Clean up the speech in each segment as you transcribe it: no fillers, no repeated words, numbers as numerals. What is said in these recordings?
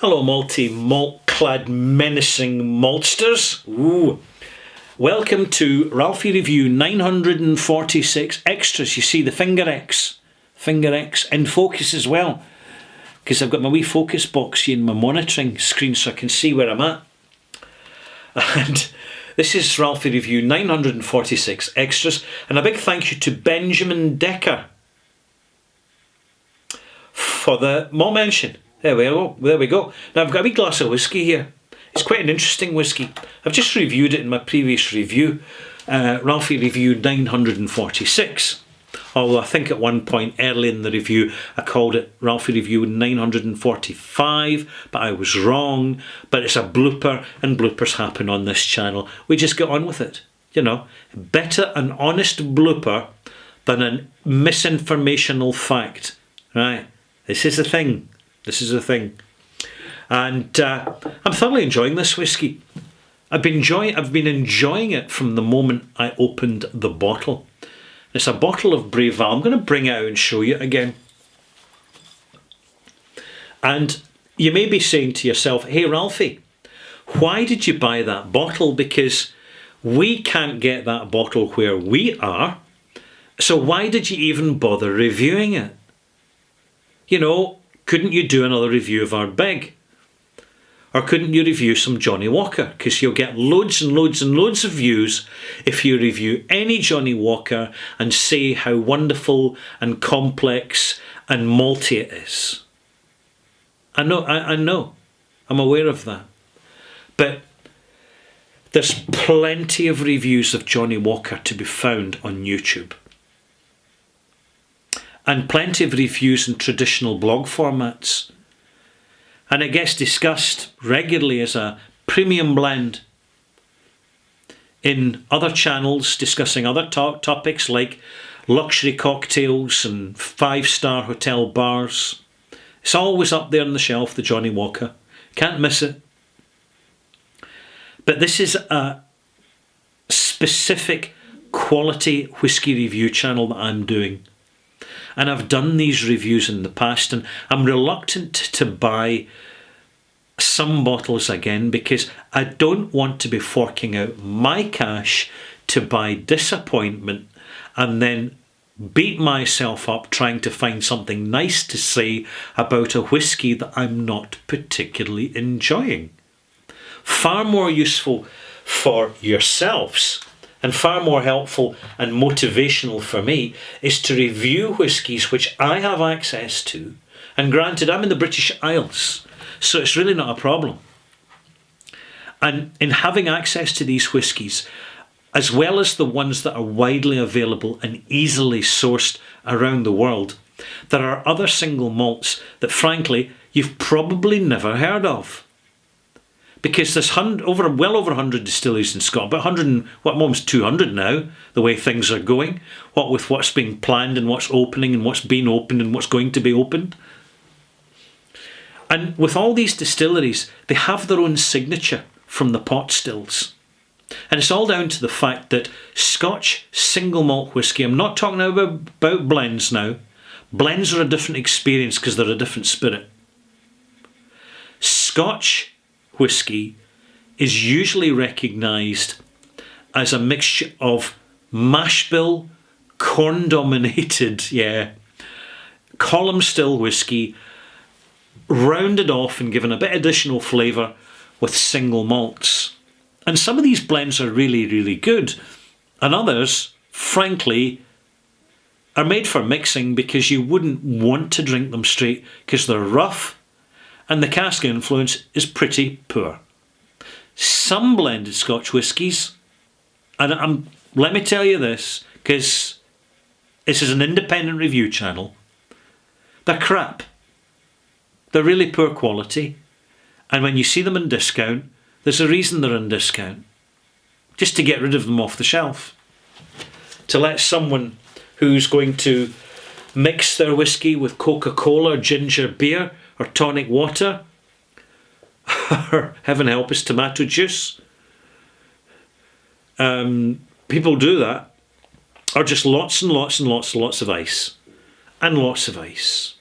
Hello, malt-clad menacing maltsters. Ooh. Welcome to Ralphie Review 946 Extras. You see the finger X in focus as well, because I've got my wee focus box here in my monitoring screen so I can see where I'm at. And this is Ralphie Review 946 Extras, and a big thank you to Benjamin Decker for the malt mention. There we go. Now I've got a wee glass of whiskey here. It's quite an interesting whiskey. I've just reviewed it in my previous review, Ralphie Review 946. Although I think at one point early in the review I called it Ralphie Review 945, but I was wrong. But it's a blooper, and bloopers happen on this channel. We just get on with it. You know, better an honest blooper than a misinformational fact. Right? This is the thing. And I'm thoroughly enjoying this whiskey. I've been enjoying it from the moment I opened the bottle. It's a bottle of Breval. I'm going to bring it out and show you again. And you may be saying to yourself, hey Ralphie, why did you buy that bottle? Because we can't get that bottle where we are. So why did you even bother reviewing it? You know, couldn't you do another review of Ardbeg? Or couldn't you review some Johnnie Walker? Because you'll get loads and loads and loads of views if you review any Johnnie Walker and say how wonderful and complex and malty it is. I know, I'm aware of that. But there's plenty of reviews of Johnnie Walker to be found on YouTube. And plenty of reviews in traditional blog formats. And it gets discussed regularly as a premium blend in other channels discussing other topics like luxury cocktails and 5-star hotel bars. It's always up there on the shelf, the Johnnie Walker. Can't miss it. But this is a specific quality whiskey review channel that I'm doing. And I've done these reviews in the past, and I'm reluctant to buy some bottles again because I don't want to be forking out my cash to buy disappointment and then beat myself up trying to find something nice to say about a whiskey that I'm not particularly enjoying. Far more useful for yourselves and far more helpful and motivational for me is to review whiskies which I have access to. And granted, I'm in the British Isles, so it's really not a problem. And in having access to these whiskies, as well as the ones that are widely available and easily sourced around the world, there are other single malts that frankly you've probably never heard of. Because there's well over 100 distilleries in Scotland, but 100 and almost 200 now, the way things are going. What with what's being planned and what's opening and what's been opened and what's going to be opened. And with all these distilleries, they have their own signature from the pot stills. And it's all down to the fact that Scotch single malt whisky, I'm not talking about blends now. Blends are a different experience because they're a different spirit. Scotch whisky is usually recognised as a mixture of mash bill, corn dominated, column still whisky, rounded off and given a bit additional flavour with single malts. And some of these blends are really, really good. And others, frankly, are made for mixing because you wouldn't want to drink them straight because they're rough and the cask influence is pretty poor. Some blended Scotch whiskies, and let me tell you this, because this is an independent review channel, they're crap. They're really poor quality, and when you see them in discount, there's a reason they're in discount. Just to get rid of them off the shelf. To let someone who's going to mix their whiskey with Coca-Cola or ginger beer or tonic water, or heaven help us, tomato juice. People do that, or just lots and lots and lots and lots of ice. And lots of ice.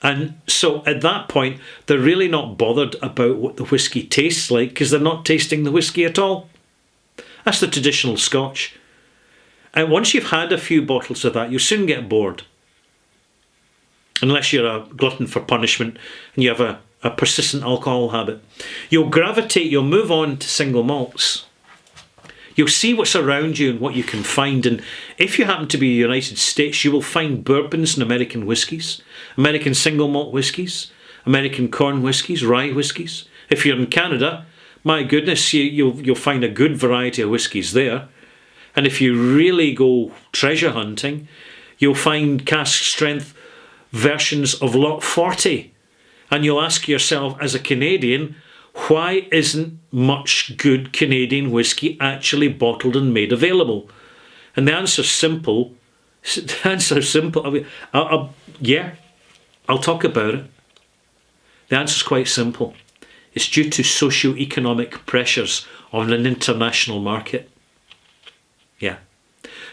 And so at that point, they're really not bothered about what the whisky tastes like, because they're not tasting the whisky at all. That's the traditional Scotch. And once you've had a few bottles of that, you'll soon get bored. Unless you're a glutton for punishment and you have a persistent alcohol habit. You'll move on to single malts. You'll see what's around you and what you can find. And if you happen to be in the United States, you will find bourbons and American whiskies, American single malt whiskies, American corn whiskies, rye whiskies. If you're in Canada, my goodness, you'll find a good variety of whiskies there. And if you really go treasure hunting, you'll find cask strength versions of Lot 40. And you'll ask yourself, as a Canadian, why isn't much good Canadian whisky actually bottled and made available? And the answer's simple. The answer's simple. I'll talk about it. The answer's quite simple. It's due to socio-economic pressures on an international market. Yeah.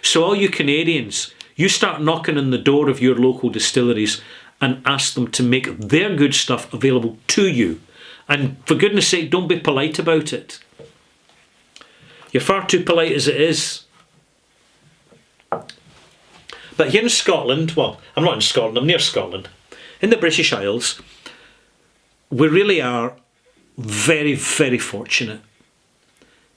So all you Canadians, you start knocking on the door of your local distilleries and ask them to make their good stuff available to you. And for goodness sake, don't be polite about it. You're far too polite as it is. But here in Scotland, well, I'm not in Scotland, I'm near Scotland. In the British Isles, we really are very, very fortunate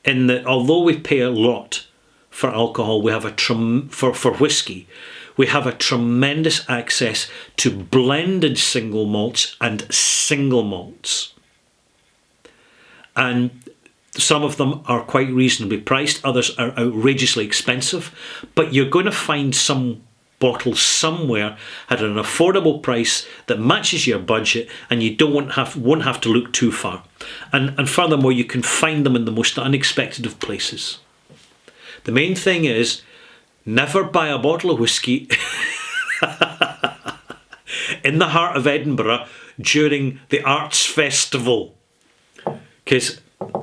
in that although we pay a lot for alcohol, we have for whiskey, we have a tremendous access to blended single malts and single malts. And some of them are quite reasonably priced, others are outrageously expensive, but you're going to find some bottles somewhere at an affordable price that matches your budget, and you won't have to look too far. And furthermore, you can find them in the most unexpected of places. The main thing is, never buy a bottle of whiskey in the heart of Edinburgh during the Arts Festival. Because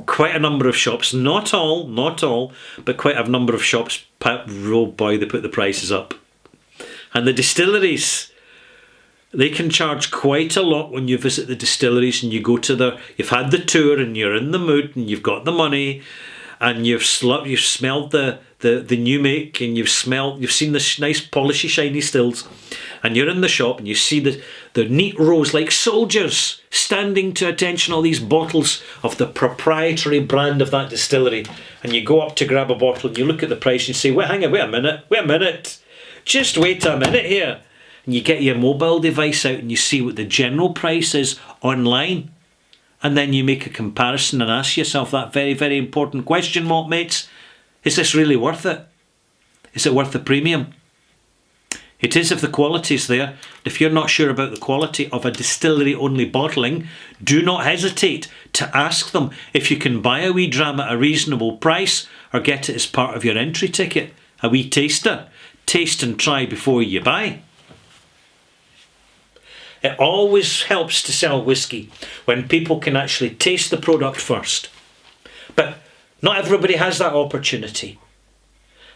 quite a number of shops, not all, but quite a number of shops, oh boy, they put the prices up. And the distilleries, they can charge quite a lot when you visit the distilleries and you go to you've had the tour and you're in the mood and you've got the money and you've smelled the new make and you've seen the nice polishy shiny stills, and you're in the shop and you see the neat rows like soldiers standing to attention all these bottles of the proprietary brand of that distillery, and you go up to grab a bottle and you look at the price and you say, wait a minute, just wait a minute here, and you get your mobile device out and you see what the general price is online. And then you make a comparison and ask yourself that very, very important question, malt mates. Is this really worth it? Is it worth the premium? It is if the quality's there. If you're not sure about the quality of a distillery-only bottling, do not hesitate to ask them if you can buy a wee dram at a reasonable price or get it as part of your entry ticket. A wee taster. Taste and try before you buy. It always helps to sell whiskey when people can actually taste the product first. But not everybody has that opportunity.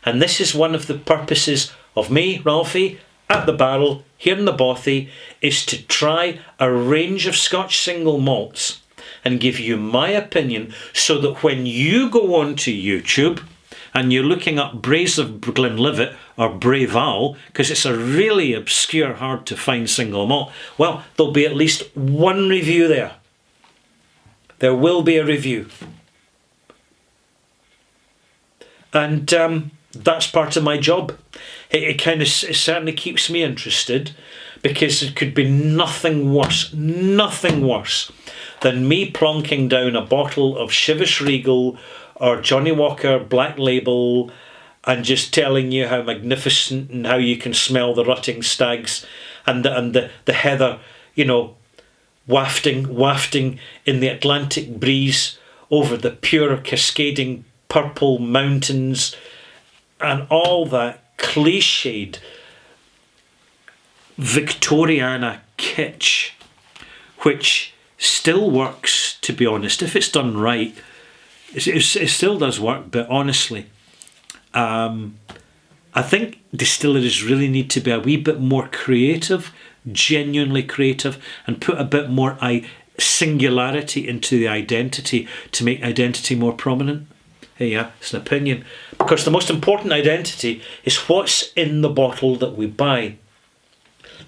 And this is one of the purposes of me, Ralphie, at the Barrel, here in the Bothy, is to try a range of Scotch single malts and give you my opinion so that when you go onto YouTube and you're looking up Braes of Glenlivet or Bray Val, because it's a really obscure, hard to find single malt, well, there'll be at least one review there. There will be a review. And that's part of my job. It certainly keeps me interested, because it could be nothing worse than me plonking down a bottle of Chivas Regal or Johnny Walker Black Label and just telling you how magnificent and how you can smell the rutting stags and the heather, wafting in the Atlantic breeze over the pure cascading purple mountains and all that cliched Victoriana kitsch, which still works, to be honest, if it's done right. It still does work, but honestly, I think distilleries really need to be a wee bit more creative genuinely creative and put a bit more singularity into the identity to make identity more prominent? Hey, yeah, it's an opinion. Because the most important identity is what's in the bottle that we buy.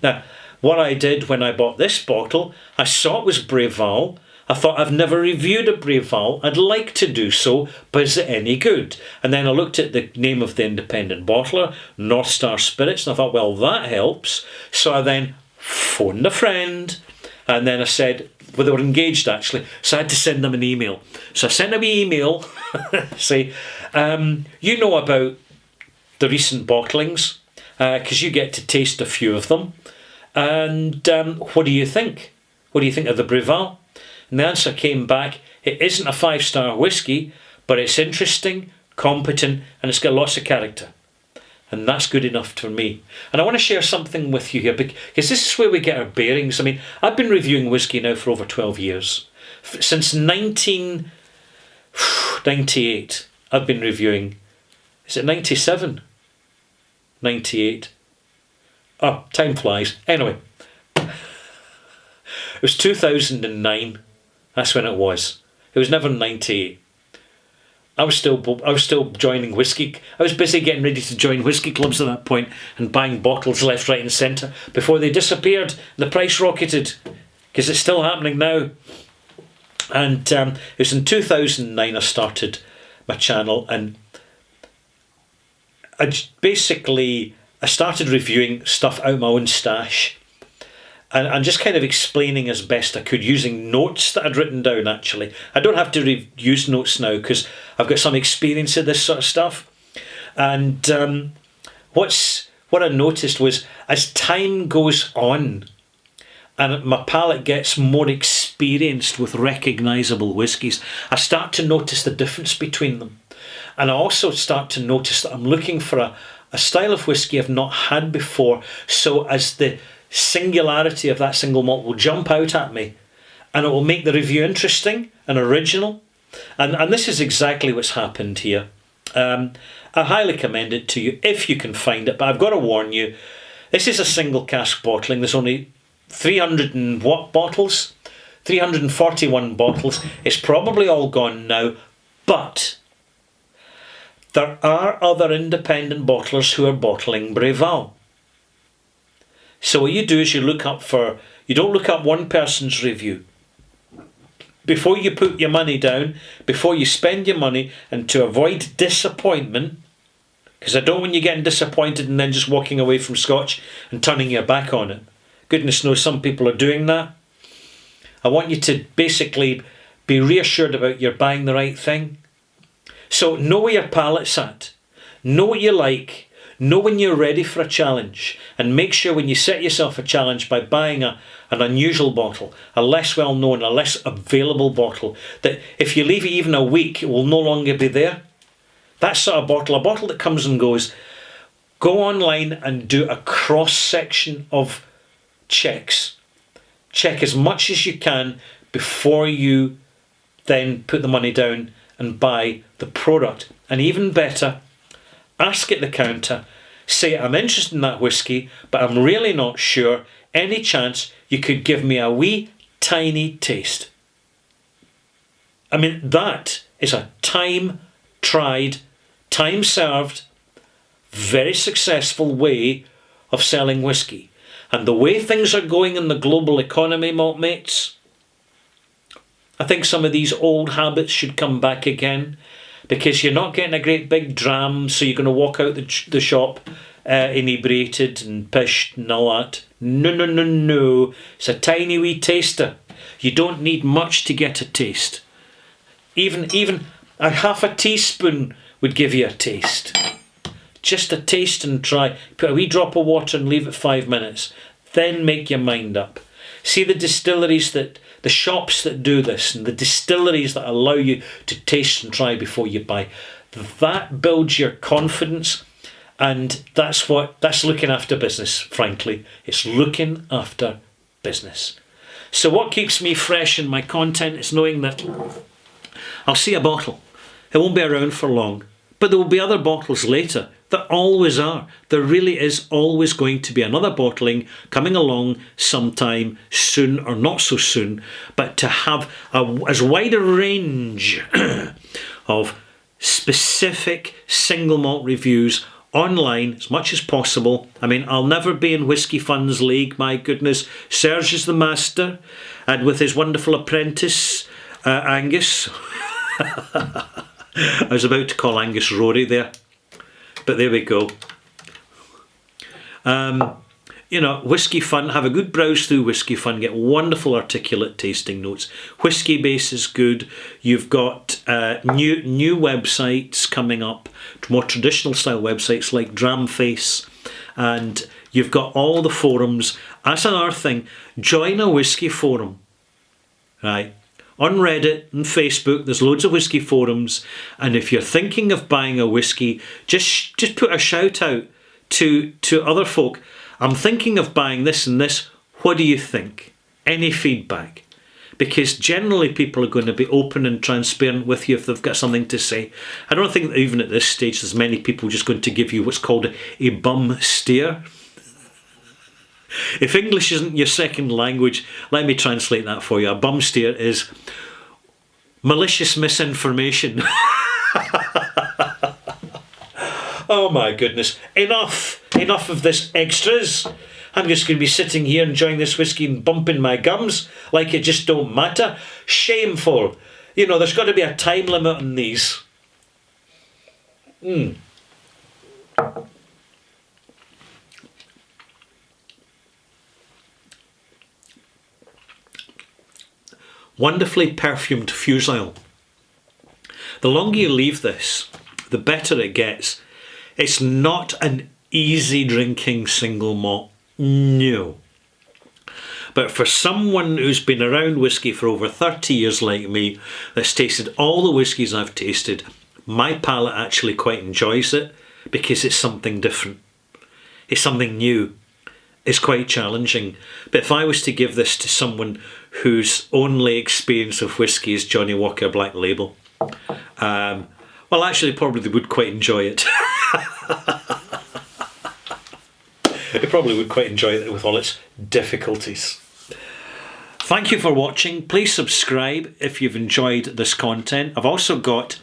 Now, what I did when I bought this bottle, I saw it was Breval. I thought, I've never reviewed a Breval. I'd like to do so, but is it any good? And then I looked at the name of the independent bottler, North Star Spirits, and I thought, well, that helps. So I then phoned a friend, and then I said, well, they were engaged actually, so I had to send them an email. So I sent them an email, say, you know about the recent bottlings, because you get to taste a few of them. And what do you think? What do you think of the Breval? And the answer came back, it isn't a 5-star whiskey, but it's interesting, competent, and it's got lots of character. And that's good enough for me. And I want to share something with you here, because this is where we get our bearings. I mean, I've been reviewing whiskey now for over 12 years. Since 1998, I've been reviewing. Is it 97? 98? Oh, time flies. Anyway, it was 2009. That's when it was. It was never 98. I was still joining whiskey. I was busy getting ready to join whiskey clubs at that point and buying bottles left, right, and centre before they disappeared. The price rocketed, because it's still happening now. And it was in 2009 I started my channel, and I started reviewing stuff out of my own stash. And just kind of explaining as best I could using notes that I'd written down, actually. I don't have to use notes now because I've got some experience of this sort of stuff. And what I noticed was, as time goes on and my palate gets more experienced with recognisable whiskies, I start to notice the difference between them. And I also start to notice that I'm looking for a style of whisky I've not had before. So as the singularity of that single malt will jump out at me, and it will make the review interesting and original. And this is exactly what's happened here. I highly commend it to you if you can find it, but I've got to warn you, this is a single cask bottling. There's only 300 and what bottles? 341 bottles. It's probably all gone now, but there are other independent bottlers who are bottling Breval. So what you do is you don't look up one person's review. Before you put your money down, before you spend your money, and to avoid disappointment, because I don't want you getting disappointed and then just walking away from Scotch and turning your back on it. Goodness knows some people are doing that. I want you to basically be reassured about you're buying the right thing. So know where your palate's at. Know what you like. Know when you're ready for a challenge, and make sure when you set yourself a challenge by buying an unusual bottle, a less well known, a less available bottle, that if you leave it even a week, it will no longer be there. That sort of bottle, a bottle that comes and goes, go online and do a cross section of checks. Check as much as you can before you then put the money down and buy the product. And even better, ask at the counter, say, I'm interested in that whiskey, but I'm really not sure. Any chance you could give me a wee tiny taste? I mean, that is a time-tried, time-served, very successful way of selling whiskey. And the way things are going in the global economy, malt mates, I think some of these old habits should come back again. Because you're not getting a great big dram, so you're going to walk out the shop inebriated and pished and all that. No. It's a tiny wee taster. You don't need much to get a taste. Even a half a teaspoon would give you a taste. Just a taste and try. Put a wee drop of water and leave it 5 minutes. Then make your mind up. See the distilleries the shops that do this, and the distilleries that allow you to taste and try before you buy. That builds your confidence, and that's looking after business, frankly. It's looking after business. So what keeps me fresh in my content is knowing that I'll see a bottle. It won't be around for long, but there will be other bottles later There always are. There really is always going to be another bottling coming along sometime soon or not so soon. But to have as wide a range of specific single malt reviews online as much as possible. I mean, I'll never be in Whisky Fun's league, my goodness. Serge is the master, and with his wonderful apprentice, Angus. I was about to call Angus Rory there, but there we go. You know, Whisky Fun, have a good browse through Whisky Fun, get wonderful articulate tasting notes. Whisky Base is good. You've got new websites coming up, more traditional style websites like Dramface, and you've got all the forums. That's another thing, join a whisky forum, right? On Reddit and Facebook, there's loads of whisky forums, and if you're thinking of buying a whisky, just put a shout out to other folk. I'm thinking of buying this and this. What do you think? Any feedback? Because generally people are going to be open and transparent with you if they've got something to say. I don't think that even at this stage there's many people just going to give you what's called a bum steer. If English isn't your second language, let me translate that for you. A bum steer is malicious misinformation. Oh my goodness. Enough of this extras. I'm just going to be sitting here enjoying this whisky and bumping my gums like it just don't matter. Shameful. You know, there's got to be a time limit on these. Wonderfully perfumed fuse oil. The longer you leave this, the better it gets. It's not an easy drinking single malt, no. But for someone who's been around whisky for over 30 years like me, that's tasted all the whiskies I've tasted, my palate actually quite enjoys it because it's something different. It's something new. It's quite challenging. But if I was to give this to someone whose only experience of whisky is Johnnie Walker Black Label, well, actually probably they would quite enjoy it. They probably would quite enjoy it with all its difficulties. Thank you for watching. Please subscribe if you've enjoyed this content. I've also got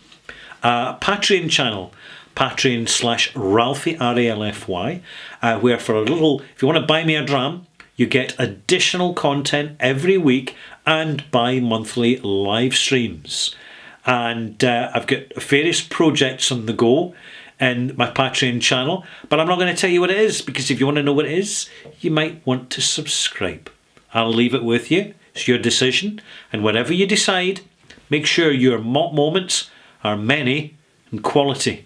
a Patreon channel, Patreon/Ralphie, RALFY, where for a little, if you want to buy me a dram, you get additional content every week and bi-monthly live streams. And I've got various projects on the go in my Patreon channel, but I'm not going to tell you what it is, because if you want to know what it is, you might want to subscribe. I'll leave it with you. It's your decision, and whatever you decide, make sure your moments are many and quality.